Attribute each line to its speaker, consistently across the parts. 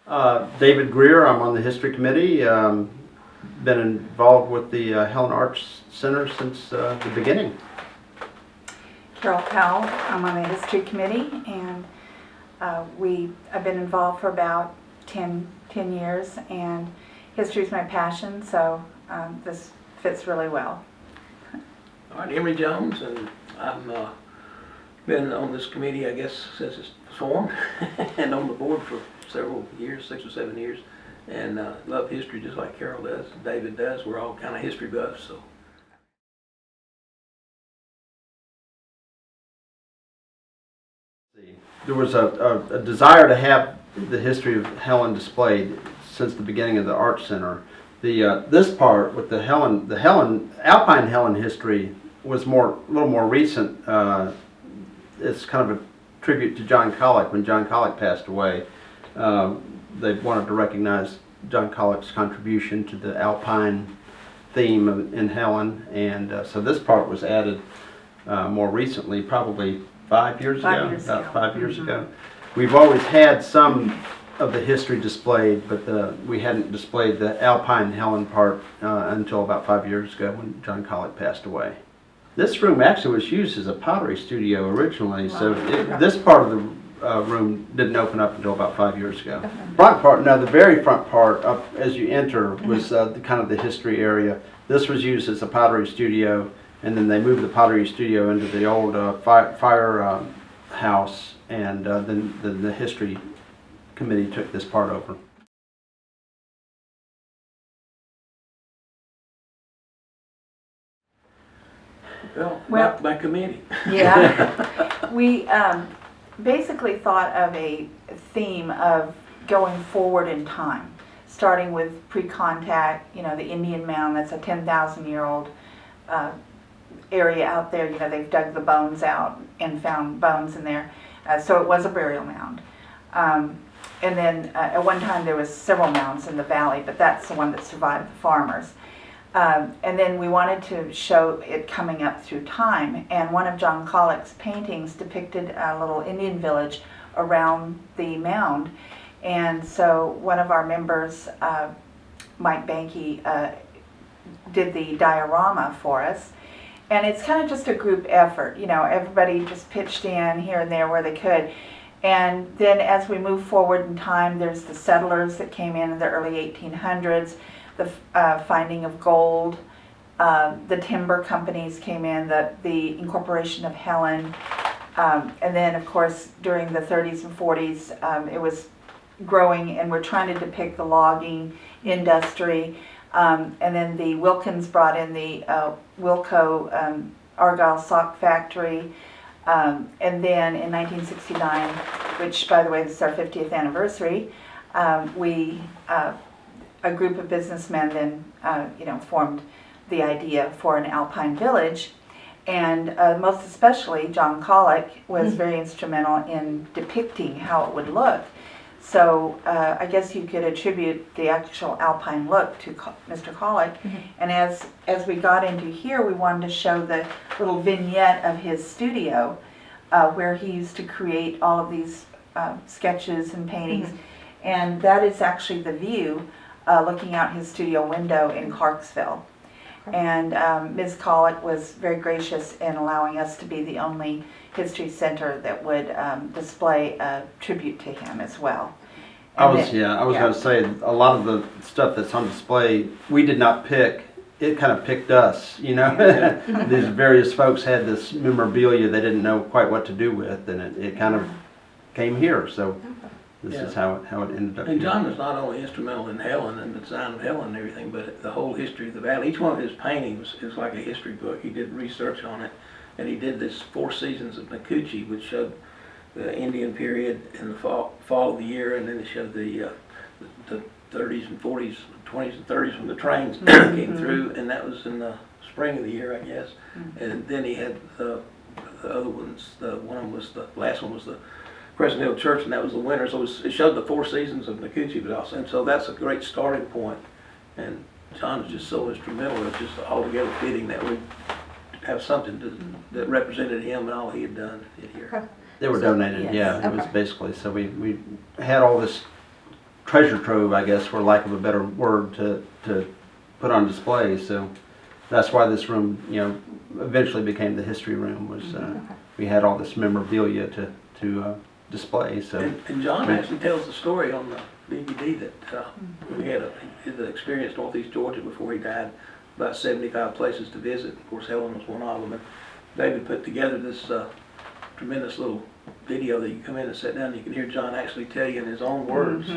Speaker 1: David Greear. I'm on the History Committee. Been involved with the Helen Arts Center since the beginning.
Speaker 2: Carol Powell. I'm on the History Committee, and I've been involved for about 10 years, and history is my passion, so this fits really well.
Speaker 3: All right, Emory Jones, and I've been on this committee, I guess, since it's formed, and on the board for several years, 6 or 7 years, and love history just like Carol does, David does. We're all kind of history buffs, so.
Speaker 1: There was a desire to have the history of Helen displayed since the beginning of the Art Center. This part with the Alpine Helen history was a little more recent. It's kind of a tribute to John Collick. When John Collick passed away, they wanted to recognize John Collick's contribution to the Alpine theme in Helen, and so this part was added more recently, probably 5 years ago. About 5 years ago. We've always had some of the history displayed, but we hadn't displayed the Alpine Helen part until about 5 years ago when John Collick passed away. This room actually was used as a pottery studio originally, so this part of the room didn't open up until about 5 years ago. Front part, no, the very front part up as you enter was kind of the history area. This was used as a pottery studio, and then they moved the pottery studio into the old fire house, and then the history committee took this part over.
Speaker 3: Well, by committee.
Speaker 2: Yeah. We basically thought of a theme of going forward in time, starting with pre-contact, the Indian Mound. That's a 10,000-year-old area out there. They've dug the bones out and found bones in there. So it was a burial mound. And then at one time there was several mounds in the valley, but that's the one that survived the farmers. And then we wanted to show it coming up through time, and one of John Collick's paintings depicted a little Indian village around the mound. And so one of our members, Mike Banky, did the diorama for us. And it's kind of just a group effort. Everybody just pitched in here and there where they could. And then as we move forward in time, there's the settlers that came in the early 1800s, the finding of gold, the timber companies came in, the incorporation of Helen, and then of course during the 30s and 40s it was growing, and we're trying to depict the logging industry, and then the Wilkins brought in the Wilco Argyle sock factory, and then in 1969, which by the way this is our 50th anniversary, a group of businessmen then formed the idea for an alpine village, and most especially John Collick was very instrumental in depicting how it would look. So I guess you could attribute the actual alpine look to Mr. Collick. And as we got into here, we wanted to show the little vignette of his studio where he used to create all of these sketches and paintings. And that is actually the view looking out his studio window in Clarksville. And Ms. Collick was very gracious in allowing us to be the only history center that would display a tribute to him as well.
Speaker 1: I was going to say, a lot of the stuff that's on display, we did not pick. It kind of picked us, These various folks had this memorabilia they didn't know quite what to do with, and it kind of came here. So this is how it ended up.
Speaker 3: And
Speaker 1: here.
Speaker 3: John was not only instrumental in Helen and the design of Helen and everything, but the whole history of the valley. Each one of his paintings is like a history book. He did research on it, and he did this 4 seasons of Nakuchi, which showed the Indian period in the fall of the year, and then it showed the 30s and 40s, 20s and 30s when the trains came through, and that was in the spring of the year, I guess. And then he had the other ones. The last one was the Crescent Hill Church, and that was the winter. So it showed the 4 seasons of Nakuchi, but also, and so that's a great starting point. And John is just so instrumental. It's just altogether fitting that we have something that represented him and all he had done here.
Speaker 1: They were donated,
Speaker 2: yes.
Speaker 1: yeah. It was basically, so we had all this treasure trove, I guess, for lack of a better word, to put on display. So that's why this room, eventually became the history room. Was we had all this memorabilia to display. So
Speaker 3: and John actually tells the story on the DVD that he had experienced Northeast Georgia before he died. About 75 places to visit. Of course, Helen was one of them. And David put together this tremendous little video that you come in and sit down and you can hear John actually tell you in his own words.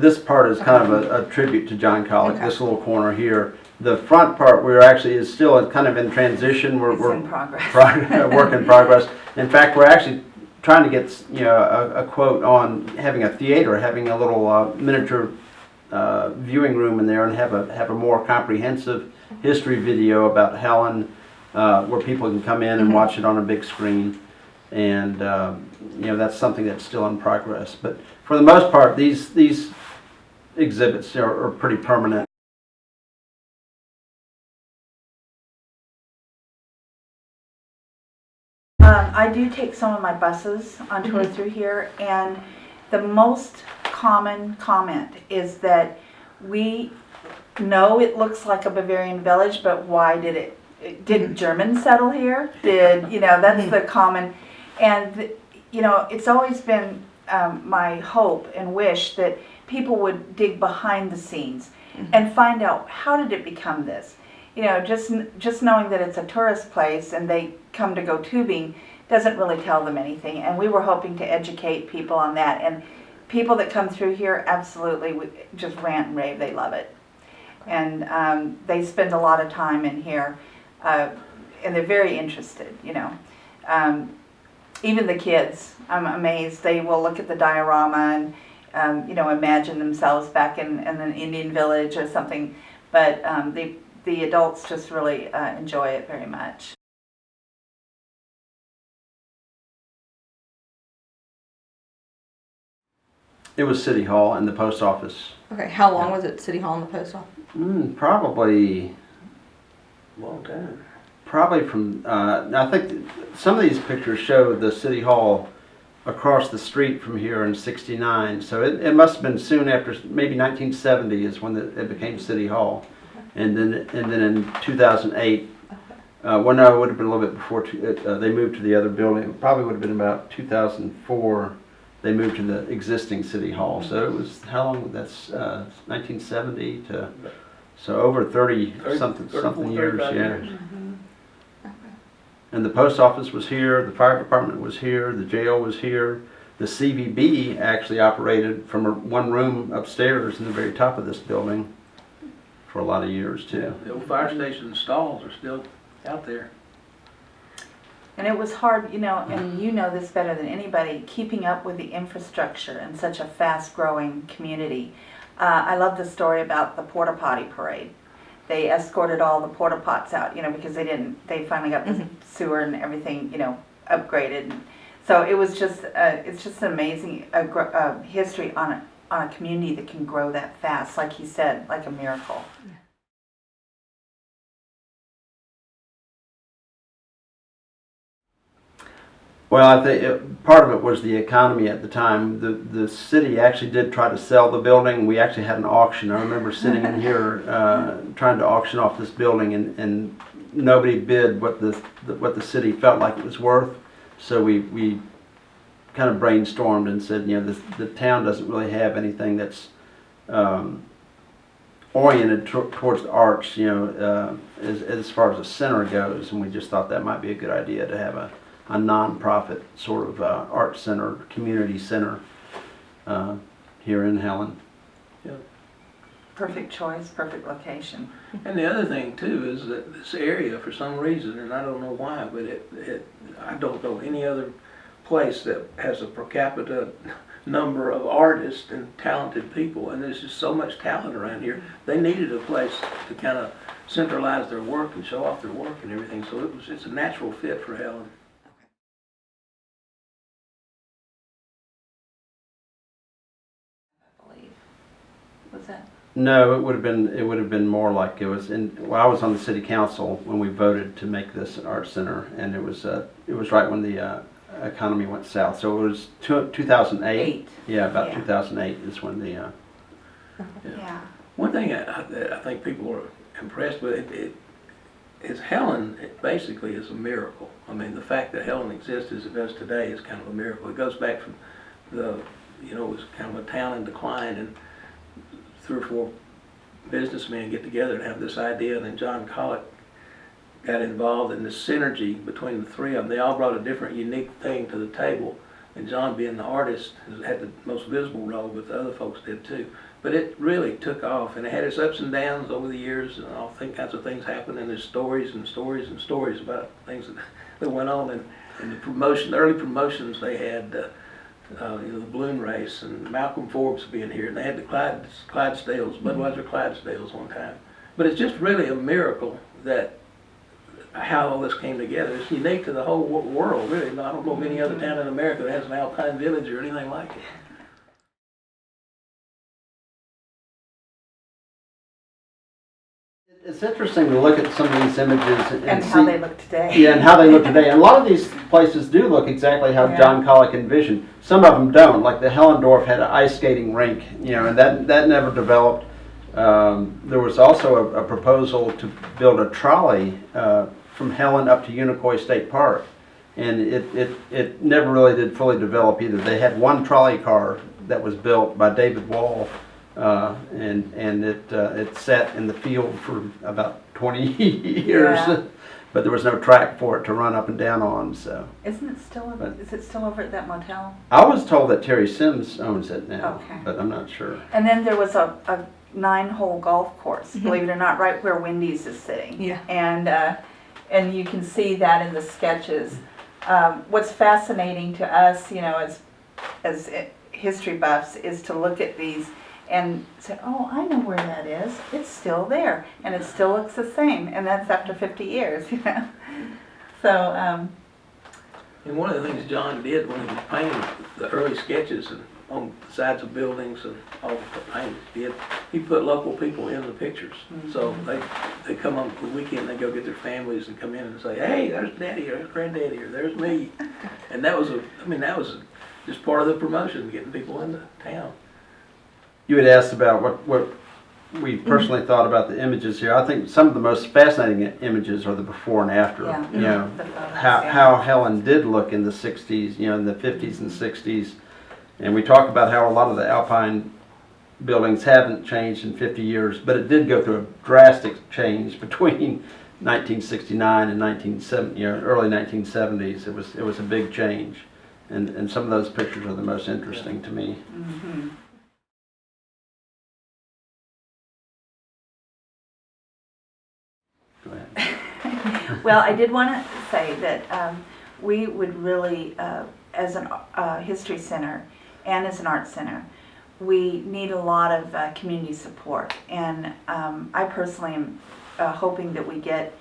Speaker 1: this part is kind of a tribute to John College. This little corner here. The front part is still kind of in transition.
Speaker 2: We're in progress.
Speaker 1: Work in progress. In fact, we're actually trying to get a quote on having a theater, having a little miniature viewing room in there, and have a more comprehensive history video about Helen, where people can come in and watch it on a big screen. And that's something that's still in progress. But for the most part, these exhibits are pretty permanent.
Speaker 2: I do take some of my buses on tour through here, and the most common comment is that we know it looks like a Bavarian village, but why did Germans settle here? That's the common, and it's always been my hope and wish that people would dig behind the scenes and find out, how did it become this? Just knowing that it's a tourist place and they come to go tubing doesn't really tell them anything, and we were hoping to educate people on that. And people that come through here absolutely just rant and rave. They love it, and they spend a lot of time in here, and they're very interested. Even the kids, I'm amazed. They will look at the diorama and imagine themselves back in an Indian village or something. But the adults just really enjoy it very much.
Speaker 1: It was City Hall and the post office.
Speaker 4: Okay, how long was it City Hall and the post office?
Speaker 1: Probably
Speaker 3: Long time.
Speaker 1: Probably from, I think some of these pictures show the City Hall across the street from here in '69. So it must have been soon after, maybe 1970 is when it became City Hall. And then in 2008, well, no, it would have been a little bit before they moved to the other building. It probably would have been about 2004. They moved to the existing City Hall. So it was, how long? That's 1970 to, so over 30 something years, yeah.
Speaker 3: Years.
Speaker 1: And the post office was here, the fire department was here, the jail was here. The CVB actually operated from one room upstairs in the very top of this building for a lot of years too.
Speaker 3: The old fire station stalls are still out there.
Speaker 2: And it was hard, and you know this better than anybody, keeping up with the infrastructure in such a fast-growing community. I love the story about the porta potty parade. They escorted all the porta pots out, because they finally got the sewer and everything, upgraded. So it was just, it's just an amazing history on a community that can grow that fast, like he said, like a miracle.
Speaker 1: Well, I think part of it was the economy at the time. The city actually did try to sell the building. We actually had an auction. I remember sitting in here trying to auction off this building, and nobody bid what the city felt like it was worth. So we kind of brainstormed and said, the town doesn't really have anything that's oriented towards the arts, as far as a center goes, and we just thought that might be a good idea to have a non-profit sort of art center, community center here in Helen.
Speaker 3: Yeah.
Speaker 2: Perfect choice, perfect location.
Speaker 3: And the other thing too is that this area, for some reason, and I don't know why, but I don't know any other place that has a per capita number of artists and talented people, and there's just so much talent around here. They needed a place to kind of centralize their work and show off their work and everything, so it's a natural fit for Helen.
Speaker 2: Was that?
Speaker 1: No, it would have been more like it was well, I was on the city council when we voted to make this an art center, and it was right when the economy went south. So it was 2008. Yeah, about
Speaker 2: Yeah.
Speaker 1: 2008 is when the
Speaker 2: Yeah.
Speaker 3: One thing that I think people are impressed with is Helen. It basically is a miracle. I mean, the fact that Helen exists as it does today is kind of a miracle. It goes back from it was kind of a town in decline, and 3 or 4 businessmen get together and have this idea, and then John Collick got involved in the synergy between the 3 of them. They all brought a different, unique thing to the table, and John, being the artist, had the most visible role, but the other folks did too. But it really took off, and it had its ups and downs over the years, and all kinds of things happened, and there's stories and stories and stories about things that went on, and the early promotions they had, the balloon race, and Malcolm Forbes being here, and they had the Clydesdales, Budweiser Clydesdales one time. But it's just really a miracle that how all this came together. It's unique to the whole world, really. I don't know of any other town in America that has an alpine village or anything like it.
Speaker 1: It's interesting to look at some of these images
Speaker 2: And
Speaker 1: see,
Speaker 2: how they look today.
Speaker 1: yeah, and how they look today. And a lot of these places do look exactly how
Speaker 2: Yeah.
Speaker 1: John Collick envisioned. Some of them don't. Like the Hellendorf had an ice skating rink, and that never developed. There was also a proposal to build a trolley from Helen up to Unicoi State Park, and it never really did fully develop either. They had one trolley car that was built by David Wall. And it sat in the field for about 20 years,
Speaker 2: Yeah.
Speaker 1: but there was no track for it to run up and down on. So
Speaker 2: Isn't it still? Is it still over at that motel?
Speaker 1: I was told that Terry Sims owns it now,
Speaker 2: Okay.
Speaker 1: but I'm not sure.
Speaker 2: And then there was a 9-hole golf course, believe it or not, right where Wendy's is sitting.
Speaker 4: Yeah.
Speaker 2: And you can see that in the sketches. What's fascinating to us, as history buffs, is to look at these and say, oh, I know where that is. It's still there, and it still looks the same, and that's after 50 years, So,
Speaker 3: And one of the things John did when he was painting the early sketches and on the sides of buildings and all the paintings he put local people in the pictures. So they come on the weekend, they go get their families and come in and say, hey, there's Daddy, or there's Granddaddy, or there's me. And that was just part of the promotion, getting people into town.
Speaker 1: You had asked about what we personally thought about the images here. I think some of the most fascinating images are the before and after.
Speaker 2: Yeah. The photos,
Speaker 1: How Helen did look in the 60s, in the 50s and 60s. And we talk about how a lot of the Alpine buildings haven't changed in 50 years, but it did go through a drastic change between 1969 and early 1970s. It was a big change. And some of those pictures are the most interesting to me.
Speaker 2: Mm-hmm.
Speaker 1: Go ahead.
Speaker 2: Well, I did want to say that we would really, as a history center and as an art center, we need a lot of community support. And I personally am hoping that we get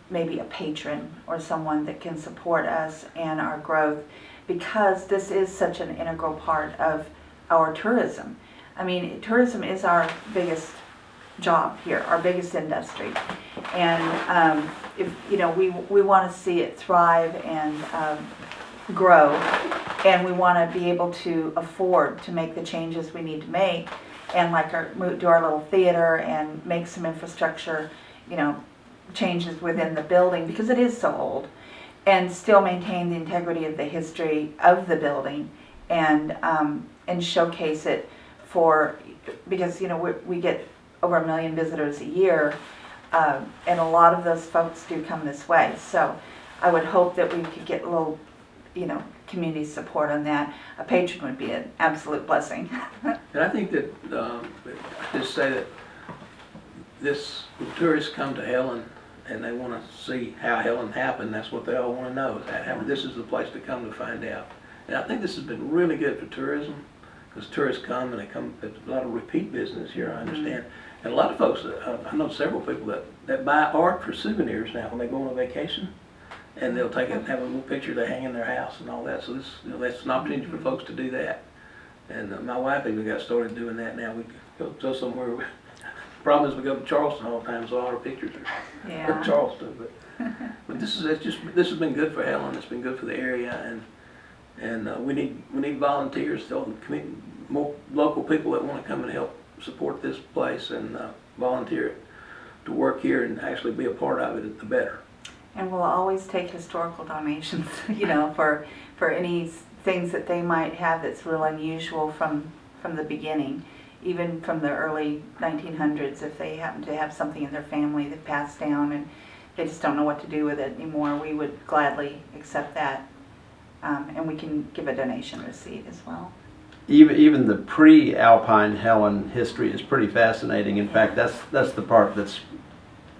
Speaker 2: maybe a patron or someone that can support us and our growth, because this is such an integral part of our tourism. I mean, tourism is our biggest job here, our biggest industry, and if we want to see it thrive and grow, and we want to be able to afford to make the changes we need to make, and do our little theater and make some infrastructure, changes within the building, because it is so old, and still maintain the integrity of the history of the building, and showcase it because we get over 1 million visitors a year, and a lot of those folks do come this way. So I would hope that we could get a little, community support on that. A patron would be an absolute blessing.
Speaker 3: And I think that, I just say that when tourists come to Helen and they want to see how Helen happened, that's what they all want to know. This is the place to come to find out. And I think this has been really good for tourism, because tourists come and there's a lot of repeat business here, I understand. And a lot of folks, I know several people that buy art for souvenirs now when they go on a vacation, and they'll take it and have a little picture they hang in their house and all that. So that's an opportunity for folks to do that. And my wife even got started doing that now. We go somewhere. Problem is we go to Charleston all the time, so all our pictures are
Speaker 2: Yeah.
Speaker 3: Charleston. But this has been good for Helen. It's been good for the area, and we need volunteers, more local people that want to come and help support this place and volunteer to work here and actually be a part of it. The better.
Speaker 2: And we'll always take historical donations, you know, for any things that they might have that's real unusual from the beginning, even from the early 1900s. If they happen to have something in their family that passed down and they just don't know what to do with it anymore, we would gladly accept that, and we can give a donation receipt as well.
Speaker 1: Even the pre-Alpine Helen history is pretty fascinating. In fact, that's the part that's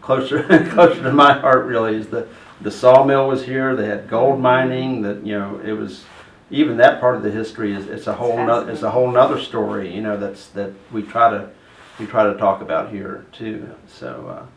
Speaker 1: closer closer to my heart. Really, is the sawmill was here. They had gold mining. That, you know, it was, even that part of the history is it's a whole nother story. You know, that we try to talk about here too. So